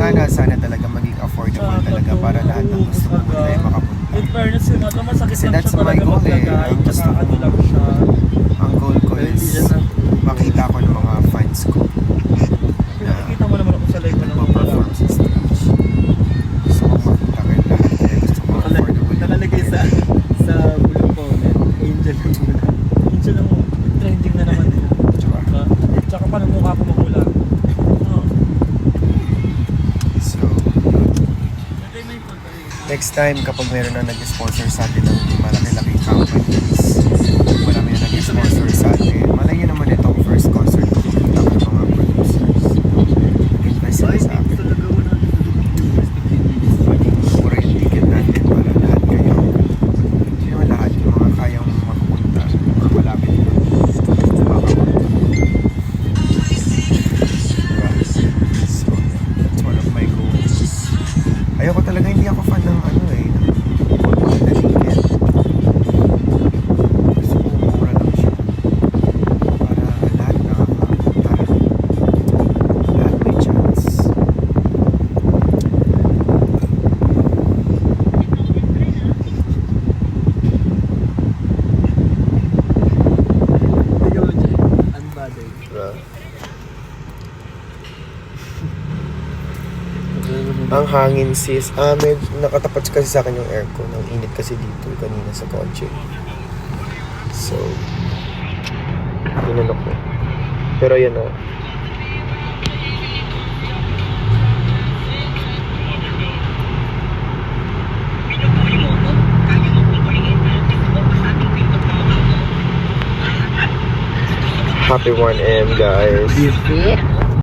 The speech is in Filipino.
sana talaga maging affordable talaga para lahat ng gusto pumunta ay makapunta. In fairness yun, masakit Kasi lang that's siya my talaga goal eh. maglagay. Ang gusto Tsaka ko, ano lang siya. ang goal ko is makita ko ng mga fans ko na Nakikita mo naman ako sa live mo lang. perform sa stage. Gusto ko makita kayo lahat kaya gusto ko affordable. Nakalagay sa blue comment, Angel yung muna. Minsan lang, trending na naman eh. Diba? Tsaka pa ng mukha ko magula. So, next time kapag meron na nag-sponsor sa atin ng malaki-laking companies, marami na nag-sponsor sa atin, malay nyo naman itong first concert ko pumunta ko ng mga producers. Nag-invest sila sa akin. Maging mura yung ticket natin para lahat kayo. Hindi naman lahat, yung mga kayang magpunta, mga malapit na makapunta. Diba? So, that's one of my goals. Ayoko talaga, hindi ako fan ng ano eh, ng ticket. Gusto ko mura lang siya. Para lahat nakakapunta. Lahat may chance. Ayun, unbothered. Diba? Ang hangin sis, medyo nakatapat kasi sa akin yung aircon. Ang init kasi dito kanina sa kotse. So, inanok ko. Pero yan o. Happy 1 AM guys.